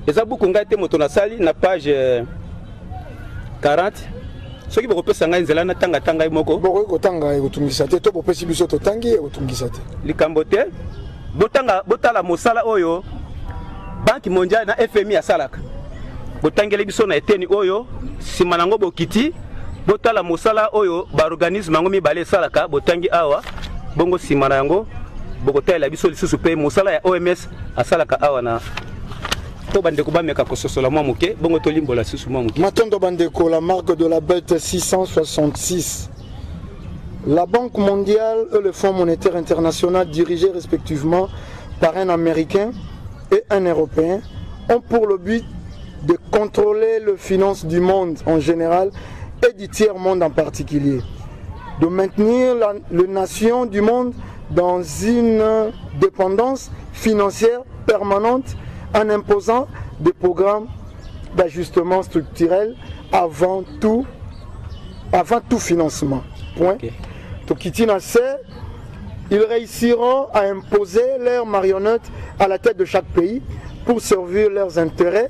eza buku ngai te moto na sali na page 40 soki boko pesa ngai nzela na tanga moko boko ko tanga ekotungisa te to bopesi biso to tangi ekotungisa te likambo te botala mosala oyo Banque mondiale na FMI asalaka botangeli biso na eteni oyo sima nango bokiti botala mosala oyo ba organisme yango mibale salaka botangi awa bongo sima nango bokotela biso lisusu pe mosala ya OMS asalaka awa na to bandeko bameka kososola mwa moke bongo to limbola susu mwa moke matondo bandeko la marque de la bête 666. La Banque mondiale et le Fonds monétaire international, dirigés respectivement par un Américain et un Européen, ont pour le but de contrôler les finances du monde en général et du tiers-monde en particulier, de maintenir les nations du monde dans une dépendance financière permanente en imposant des programmes d'ajustement structurel avant tout financement. Point. Okay. Ils réussiront à imposer leurs marionnettes à la tête de chaque pays pour servir leurs intérêts.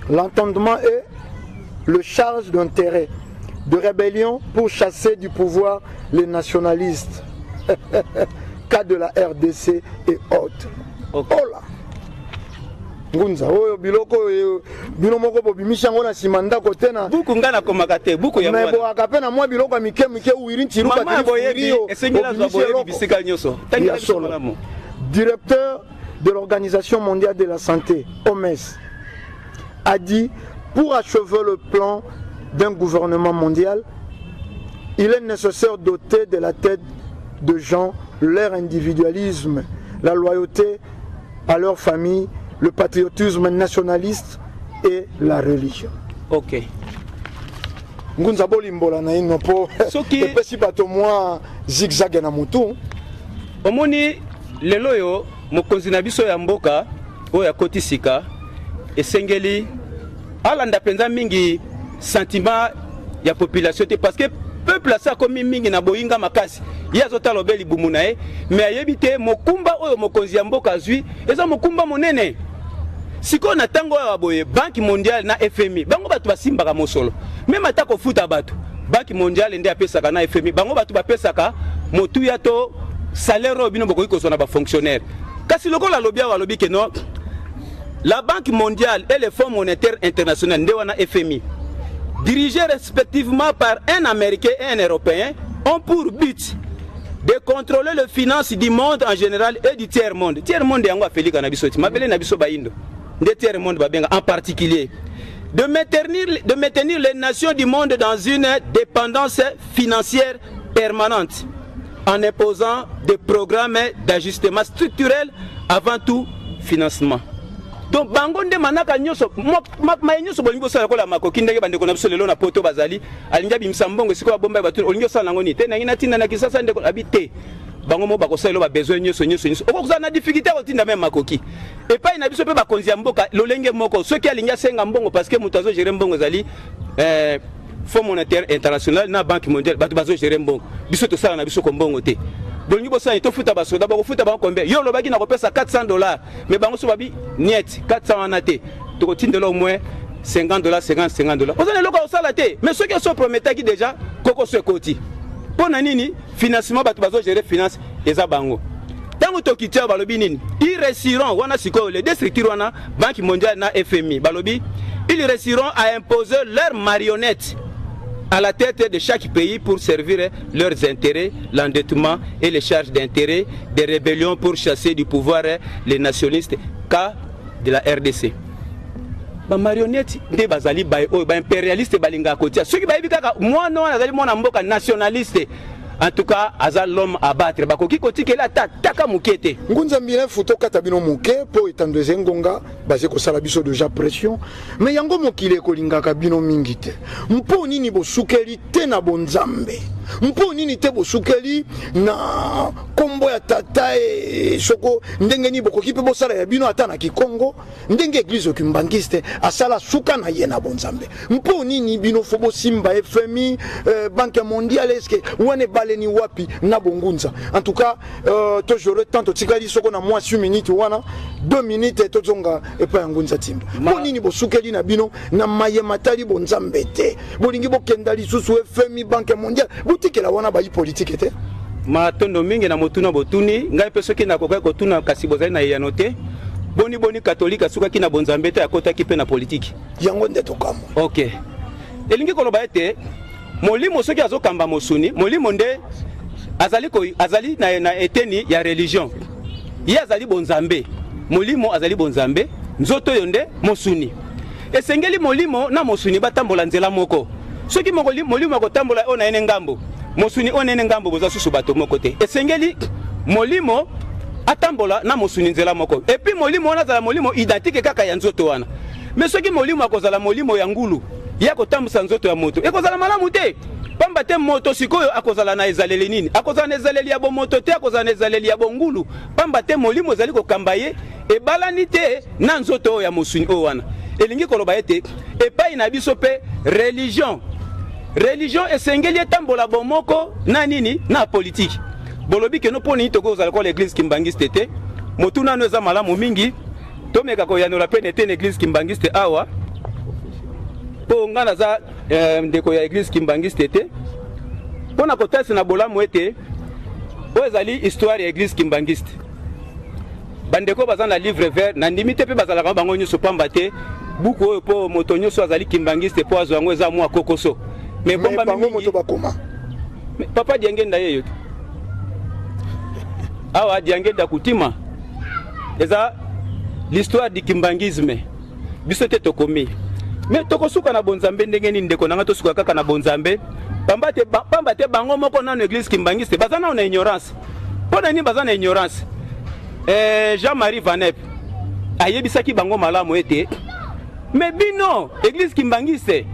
L'entendement est le charge d'intérêt de rébellion pour chasser du pouvoir les nationalistes, cas de la RDC et autres. Okay. Oh là. Ngunza oyo biloko bino moko bobimisha ngona simanda kotena buku ngana komakate buku ya mwana mebo akapena mwa biloko mike uiri ntiruka mama boyebi esengela za boyebi bisika nyoso tangira bisolamo. Directeur de l'Organisation mondiale de la santé, OMS, a dit pour achever le plan d'un gouvernement mondial, il est nécessaire de doter de la tête de gens leur individualisme, la loyauté à leur famille, le patriotisme nationaliste et la religion. Ok. Ngunza bolimbola na ino po epesi bato mwa zigzag na mutu. Omoni lelo yo mokonzi na biso ya mboka oyo akoti sika esengeli alanda penza mingi sentiment ya population te parce que peuple asa komi mingi na boyinga makasi ya zota lobeli bumu na ye mais ayebi te mokumba oyo mokonzi ya mboka azwi eza mokumba monene siko na tango ya boye Banque mondiale na FMI bango batu basimbaka mosolo même atako futa batu Banque mondiale nde apesaka na FMI bango batu bapesaka motu ya to salaire obino boko iko sona ba fonctionnaire kasi lokola lobia wa lobi ke no la Banque mondiale et le Fonds monétaire international nde wana FMI dirigés respectivement par un Américain et un Européen ont pour but de contrôler les finances du monde en général et du tiers-monde. Tiers-monde yango afeli kana biso ti mabele na biso baindo. De tiers-monde babenga en particulier de maintenir les nations du monde dans une dépendance financière permanente en imposant des programmes d'ajustement structurel avant tout financement. Donc bango nde manaka nyoso ma nyoso bolingo sala ko la makoki ndenge bande ko na biso lelo na poto bazali alinga bimisa mbongo siko bomba batu olingo sala ngoni te na ngina tinda na kisasa ndeko habité bango mo bako sala ba besoin nyoso okokuza na difficulté ko tinda même makoki et pas ina biso pe ba konzi ya mboka lolenge moko ceux qui alinga senga mbongo parce que mutazo gérer mbongo zali Fonds monétaire international na Banque mondiale batu bazo gérer mbongo biso to sala na biso ko mbongo te bolingi bosa to futa basoda bako futa ba combien yo lobaki na kopesa $400 mais bango so babi niet 400 anate to kotindela au moins $50 50 ozana loko osala te mais ceux qui sont prometaki déjà koko so ekoti pona nini financement batu bazo gérer finance eza bango tango to kitia balobi nini ils réussiront wana siko les deux structures wana Banque mondiale na FMI balobi ils réussiront à imposer leurs marionnettes à la tête de chaque pays pour servir leurs intérêts, l'endettement et les charges d'intérêt, des rébellions pour chasser du pouvoir les nationalistes, cas de la RDC. Ba marionnette de bazali ba impérialiste balinga kotia. Ceux qui ba bikaka moi non azali mona mboka nationaliste. En tout cas, azal l'homme à battre. Bakoki koti ke la taka mukete. Ngunza mbina photo katabino muke po etandeze ngonga basé ko sala biso déjà pression. Mais yango mokile ko linga kabino mingite. Mpo nini bosukeli te na bonzambe. Mpo nini te bosukeli na kombo ya tata e soko ndenge ni bokoki pe bosala ya bino ata na Kikongo ndenge église okimbangiste asala suka na ye na bonzambe. Mpo nini bino fobo simba FMI Banque mondiale eske wane baleni wapi na bongunza. En tout cas toujours le temps tikali soko na moi 6 minutes wana 2 minutes to zonga e pa ngunza timba. Mpo nini bosukeli na bino na maye matali bonzambe te. Bolingi bokendali susu FMI Banque mondiale butikela wana ba politique te. Ma tondo mingi na motuna botuni ngai pe soki na kokai kotuna kasi bozali na yanote boni boni catholique asuka ki na bonzambe te akota ki pe na politique yango nde tokamo. OK elingi koloba ete molimo soki azokamba mosuni molimo nde azali na eteni ya religion ye azali bonzambe molimo azali bonzambe nzoto yo nde mosuni esengeli molimo na mosuni batambola nzela moko soki molimo akotambola o na ene ngambo mosuni o na ene ngambo boza susu bato moko te esengeli molimo atambola na mosuni nzela moko et puis molimo wana azala molimo identique kaka ya nzoto wana mais soki molimo akozala molimo ya ngulu ya kotambusa nzoto ya moto ekozala malamu te pamba te moto sikoyo akozala na ezaleli nini akozala na ezaleli ya bomoto te akozala na ezaleli ya bongulu pamba te molimo ezali kokamba ye ebalani te na nzoto ya mosuni o wana elingi koloba ete epai na biso pe religion esengeli etambola bomoko na nini na politique bolobi ke no poni tokozala ko l'église kimbangiste te motuna no eza malamu mingi tomeka ko yanola pe nete l'église kimbangiste awa po ngana za ndeko ya église kimbangiste te pona kotasi na bolamu ete o ezali histoire ya église kimbangiste bandeko baza na livre vert na ndimite pe bazala ka bango nyuso pamba te buku oyo po moto nyuso azali kimbangiste po azo yango eza mwa kokoso mais bomba mingi moto bakoma papa diangenda yeyo awa diangenda kutima eza l'histoire du kimbangisme biso te tokomi mais tokosuka na bonzambe ndenge nini ndeko nanga tosuka kaka na bonzambe pamba te bango moko na église kimbangiste baza na ignorance pona ni baza na ignorance Jean-Marie Vanep ayebisaki bango malamu ete mais bino église kimbangiste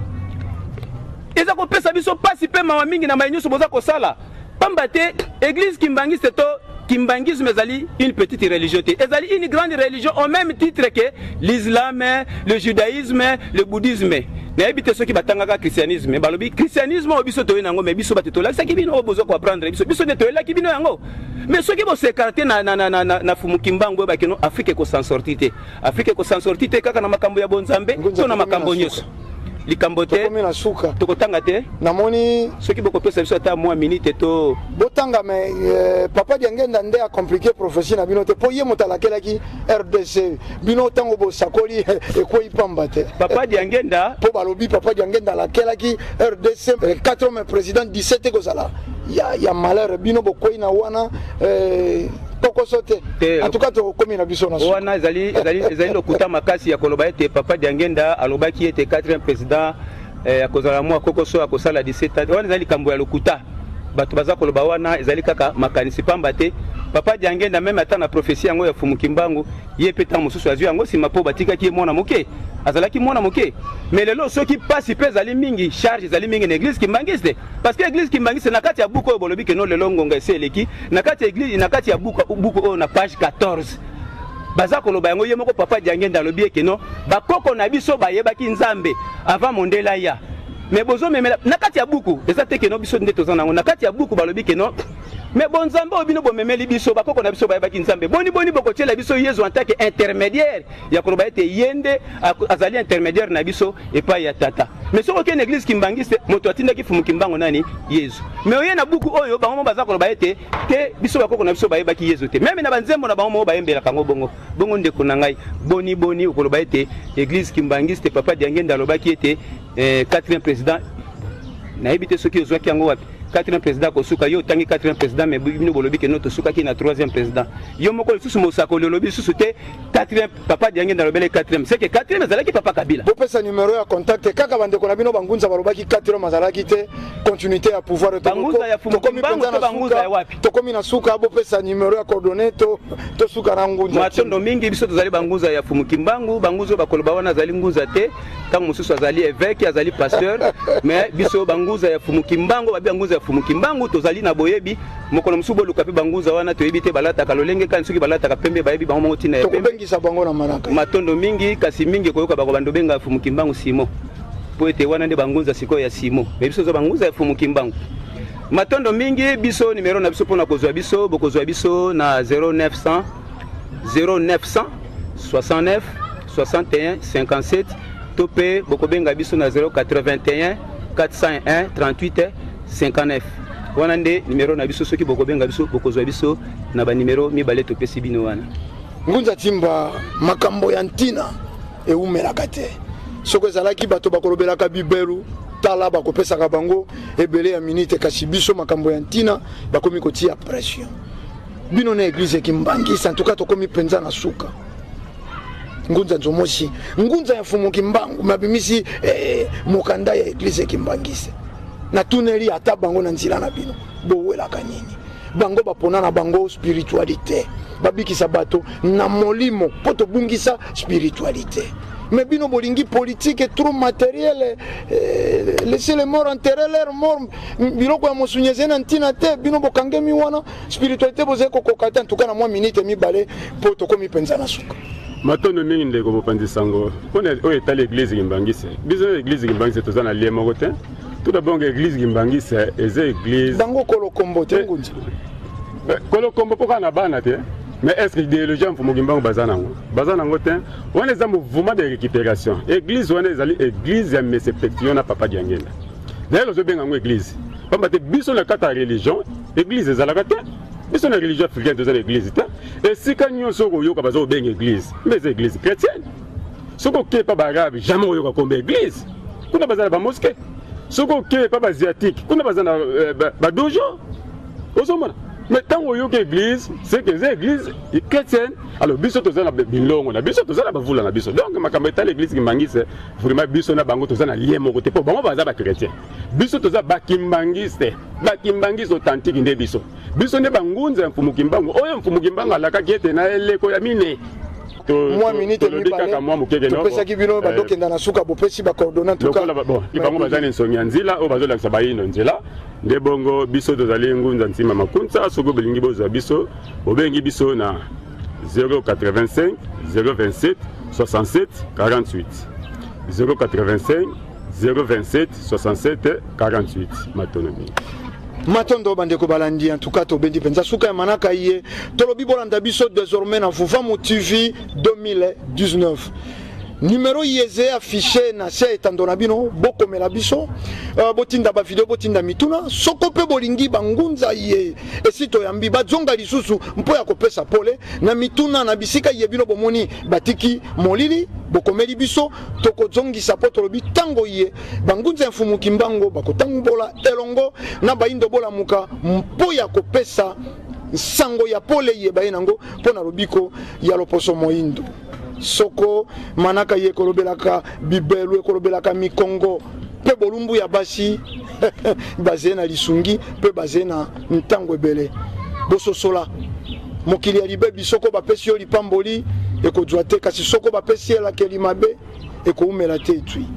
eza ko pesa biso pasi pe mama mingi na mayenyo boza ko sala pamba te église kimbangiste to kimbangisme ezali une petite religion te ezali une grande religion au même titre que l'islam, le judaïsme, le bouddhisme na ebite soki batangaka christianisme balobi christianisme obiso to yango mais biso batetola saki bino obozo ko apprendre biso ne toyela ki bino yango mais soki bo s'écarter na fumu kimbango ba keno Afrique ko s'en sortir te Afrique ko s'en sortir te kaka na makambo ya bonzambe to na makambo nyoso likambote tokotanga te namoni soki boko pesa biso ata mwa minute to botanga mais papa diangenda nde a compliqué prophétie na bino te po ye motalakelaki RDC bino tango bo sakoli ekoi pamba te papa diangenda po balobi papa diangenda lakelaki RDC 4 hommes président 17 kozala ya malheur bino bokoi na wana kokosote en tout cas to komi na biso na so wana ezali lokuta makasi ya koloba ete papa diangenda alobaki ete 4e président akozala mwa kokoso akosala 17 wana ezali kambo ya lokuta bato baza koloba wana ezali kaka makanisi pamba te papa diangenda même ata na prophétie yango ya fumu kimbangu ye pe tan mosusu azwi yango sima po batikaki ye mwana moke azalaki mwana moke mais lelo soki pasi pe ezali mingi charge ezali mingi na église kimbangiste parce que église kimbangiste na kati ya buku oyo bolobi ke no lelo ngonga ese eleki na kati ya église na kati ya buku oyo na page 14 baza koloba yango ye moko papa diangenda alobi ke no bakoko na biso bayebaki nzambe avant mondela ya mais bozo memela na kati ya buku eza te ke no biso nde tozana nango na kati ya buku balobi ke no mais bon nzambe obino bomemeli biso bakoko na biso bayebaki nzambe boni bokotiela biso yezu en tant que intermédiaire ya koloba ete yende azali intermédiaire na biso epai ya tata mais soki okende église kimbangiste moto atindaki fumu kimbango nani yezu mais oye na buku oyo bango baza koloba ete te biso bakoko na biso bayebaki yezu te même na banzembo na bango bayembelaka yango bongo ndeko na ngai boni okoloba ete église kimbangiste papa diangenda alobaki ete 4e président nayebi te soki ozwaki yango wapi 4e président kosuka yo tangi 4e président mais bino bolobi ke noto suka ki na 3e président yo moko susu mosako lolobi susu te 4e papa diangenda lobele 4e c'est que 4e ezalaki papa Kabila bo pesa numéro ya contact kaka bandeko na bino bangunza balobaki 4e mazalaki te continuité ya pouvoir bangunza ya fumu kimbangu to bangunza ya wapi tokomi na suka bo pesa numéro ya coordonnée to suka na ngunza matondo mingi biso tozali bangunza ya fumu kimbangu bangunzo bakoloba wana azali ngunza te tango mosusu azali évêque azali pasteur mais biso bangunza ya fumu kimbangu babi bangunza fumu kimbangu tozali na boyebi mokolo musubo luka pe banguza wana toyebi te balata kalolenge kan soki balata ka pembe bayebi bango mongo tina pembe tokobengisa bango na malaka matondo mingi kasi mingi koyoka bako bando benga fumu kimbangu simo po ete wana nde banguza siko ya simo biso zo banguza ya fumu kimbangu matondo mingi biso numéro na biso pona kozwa biso bokozwa biso na 0900 69 61 57 topé bokobenga biso na 081 401 38 59 wana nde numéro na biso soki bokobenga biso bokozwa biso na ba numéro mibale topesi bino wana ngunza timba makambo ya ntina eumelaka te soko ezalaki bato bakolobelaka bibelu tala bakopesaka bango ebele ya minute kasi biso makambo ya ntina bakomi kotia pression bino na eglise ekimbangisa en tout cas tokomi penza na suka ngunza nzomoshi ngunza ya fumu kimbangu mabimisi mokanda ya eglise ekimbangise na tuneli ata bango na nzila na bino bowelaka nini bango bapona na bango spiritualité babikisa bato na molimo po tobungisa spiritualité mais bino bolingi politique trop matériel laissez les morts enterrer leurs morts biloko ya mosunyeze na ntina te bino bokangemi wana spiritualité boze kokoka te en tout cas na mwa minute mibale po tokomi penza na suka matondo mingi ndeko bopanzisango pona oyo eta l'église kimbangise biso l'église kimbangise toza na lie moko te tout d'abord l'église kimbangise eza église bango kolokombo te ngunzi kolokombo poka na bana te mais est-ce que l'idéologie en fumu kimbango bazanango te wana eza mouvement de récupération église wana ezali église ya mesepetio na papa diangenda d'ailleurs ozobenga ngo église pamba te biso na kata religion église ezalaka te biso na religion africaine toza na église te esika nyonso okoyoka bazobenga église mais eza église chrétienne soko okepa baarabe jamais oyoka komba église kuna baza na bamoske soko okepa baasiatique kuna baza na badojo ozomona mais tant que l'église, c'est que l'église est chrétienne. Alors, biso toza na bilongo na biso toza na bavula na biso. Donc makameta l'église kimbangise vraiment biso na bango toza na lien moko te po bango baza ba chrétien. Biso toza ba kimbangiste authentique nde biso. Biso ne bangunza mfumu kimbango. Oyo mfumu kimbango alaka kiete na eleko ya mine. Moi minute mibale topesa kibino badokenda na suka bopesi ba coordonnate tout cas bon ibango bazana nsonga nzila o bazola sabayino nzila nde bongo biso tozali ngunza ntima makunza soko belingi boza biso obengi biso na 085 027 67 48 085 027 67 48 matonomi matondo bandeko balandi en tout cas to bendi penza suka ya manaka iye tolobi bolanda biso désormais na Vuvamu TV 2019 numéro yeze affiché na se etandona bino bokomela biso botinda ba video botinda mituna soko pe bolingi bangunza ye esito yambi bazonga lisusu mpo ya kopesa pole na mituna na bisika ye bino bomoni batiki molili bokomeli biso tokozongisa po tolobi tango ye bangunza mfumu kimbango bakotangobola elongo na baindo bola muka mpo ya kopesa sango ya pole ye bayenango po na lobiko ya loposo moindo soko manaka ye kolobelaka bibelu ekolobelaka mikongo pe bolumbu ya basi bazé na lisungi pe bazé na ntango ebele bososola mokili ya libebi soko bapesi yo lipamboli ekozwa te kasi soko bapesi elakeli mabe ekoumela te etui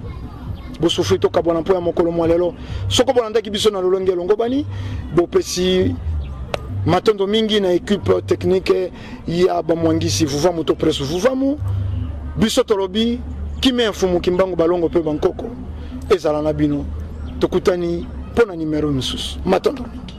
bosufri tokabwana mpo ya mokolo mwa lelo soko bolandaki biso na lolongi elongo bani bopesi matondo mingi na équipe technique ya bamwangisi Vuvamu to presse Vuvamu biso tolobi kime mfumu kimbango balongo pe bankoko ezala na bino tokutani pona numero misusu matondo mingi